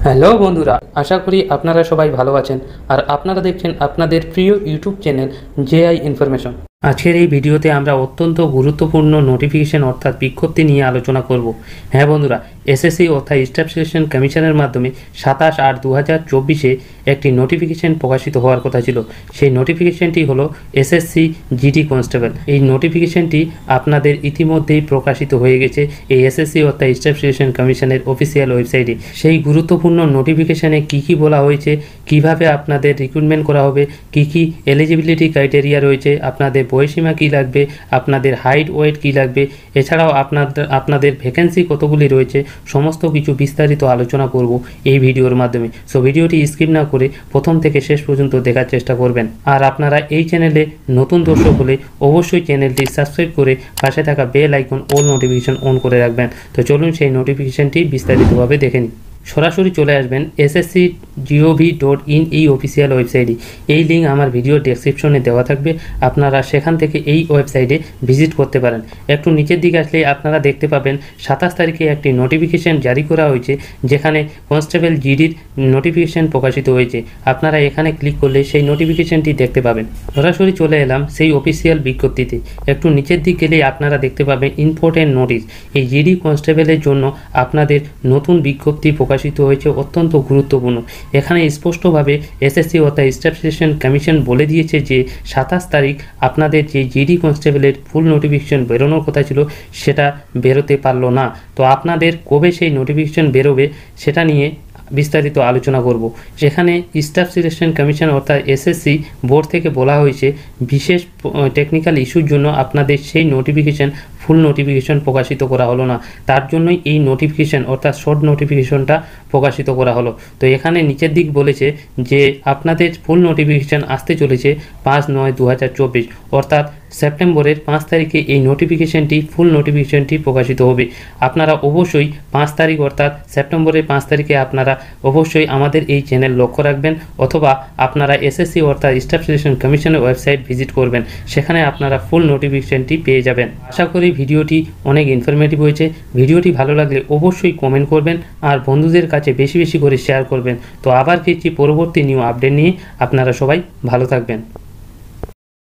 Hello বন্ধুরা, আশা করি আপনারা সবাই ভালো আছেন আর আপনারা দেখছেন আপনাদের প্রিয় ইউটিউব চ্যানেল জেআই ইনফরমেশন। আজকের এই ভিডিওতে আমরা অত্যন্ত গুরুত্বপূর্ণ নোটিফিকেশন অর্থাৎ বিজ্ঞপ্তি নিয়ে আলোচনা করব। হ্যাঁ বন্ধুরা, এসএসসি অর্থাৎ স্টাফ সিলেকশন কমিশনের মাধ্যমে 27/8/2024 একটি নোটিফিকেশন প্রকাশিত হওয়ার কথা ছিল। সেই নোটিফিকেশনটি হলো এসএসসি জিডি কনস্টেবল। এই নোটিফিকেশনটি আপনাদের ইতিমধ্যেই প্রকাশিত হয়ে গেছে এই এসএসসি অর্থাৎ স্টাফ সিলেকশন কমিশনের অফিসিয়াল ওয়েবসাইটে। সেই গুরুত্বপূর্ণ নোটিফিকেশনে কী বলা হয়েছে, কিভাবে আপনাদের রিক্রুটমেন্ট করা হবে, কী এলিজিবিলিটি ক্রাইটেরিয়া রয়েছে, আপনাদের বয়সীমা কী লাগবে, আপনাদের হাইট ওয়েট কী লাগবে, এছাড়াও আপনাদের ভ্যাকেন্সি কতগুলি রয়েছে, সমস্ত কিছু বিস্তারিত আলোচনা করব এই ভিডিওর মাধ্যমে। সো ভিডিওটি স্কিপ না করে প্রথম থেকে শেষ পর্যন্ত দেখার চেষ্টা করবেন। আর আপনারা এই চ্যানেলে নতুন দর্শক হলে অবশ্যই চ্যানেলটি সাবস্ক্রাইব করে পাশে থাকা bell icon all notification on করে রাখবেন। তো চলুন সেই নোটিফিকেশনটি বিস্তারিতভাবে দেখে নিই। সরাসরি চলে আসবেন sscgov.in এই অফিসিয়াল ওয়েবসাইটে। এই লিঙ্ক আমার ভিডিও ডেসক্রিপশনে দেওয়া থাকবে, আপনারা সেখান থেকে এই ওয়েবসাইটে ভিজিট করতে পারেন। একটু নিচের দিকে আসলে আপনারা দেখতে পাবেন 27 তারিখে একটি নোটিফিকেশন জারি করা হয়েছে, যেখানে কনস্টেবল জিডির নোটিফিকেশন প্রকাশিত হয়েছে। আপনারা এখানে ক্লিক করলে সেই নোটিফিকেশনটি দেখতে পাবেন। সরাসরি চলে এলাম সেই অফিসিয়াল বিজ্ঞপ্তিতে। একটু নিচের দিকে গেলে আপনারা দেখতে পাবেন ইম্পর্টেন্ট নোটিশ। এই জিডি কনস্টেবলের জন্য আপনাদের নতুন বিজ্ঞপ্তি প্রকাশিত হয়েছে, অত্যন্ত গুরুত্বপূর্ণ। এখানে স্পষ্টভাবে এসএসসি অর্থাৎ স্টাফ সিলেকশন কমিশন বলে দিয়েছে যে 27 তারিখ আপনাদের যে জিডি কনস্টেবলের ফুল নোটিফিকেশন বেরোনোর কথা ছিল সেটা বেরোতে পারলো না। তো আপনাদের কবে সেই নোটিফিকেশন বেরোবে সেটা নিয়ে বিস্তারিত আলোচনা করব। সেখানে স্টাফ সিলেকশন কমিশন অর্থাৎ এসএসসি বোর্ড থেকে বলা হয়েছে বিশেষ টেকনিক্যাল ইস্যুর জন্য আপনাদের সেই নোটিফিকেশন ফুল নোটিফিকেশন প্রকাশিত করা হলো না। তার জন্যই এই নোটিফিকেশন অর্থাৎ শর্ট নোটিফিকেশনটা প্রকাশিত করা হলো। তো এখানে নিচের দিক বলেছে যে আপনাদের ফুল নোটিফিকেশন আসতে চলেছে 5/9/2024 অর্থাৎ সেপ্টেম্বরের 5 তারিখে এই নোটিফিকেশনটি ফুল নোটিফিকেশনটি প্রকাশিত হবে। আপনারা অবশ্যই 5 তারিখ অর্থাৎ সেপ্টেম্বরের 5 তারিখে আপনারা অবশ্যই আমাদের এই চ্যানেল লক্ষ্য রাখবেন, অথবা আপনারা এসএসসি অর্থাৎ স্টাফ সিলেকশন কমিশনের ওয়েবসাইট ভিজিট করবেন, সেখানে আপনারা ফুল নোটিফিকেশনটি পেয়ে যাবেন। আশা করি ভিডিওটি অনেক ইনফরমেটিভ হয়েছে। ভিডিওটি ভালো লাগলে অবশ্যই কমেন্ট করবেন আর বন্ধুদের কাছে বেশি বেশি করে শেয়ার করবেন। তো আবার ফিরছি পরবর্তী নিউ আপডেট নিয়ে। আপনারা সবাই ভালো থাকবেন।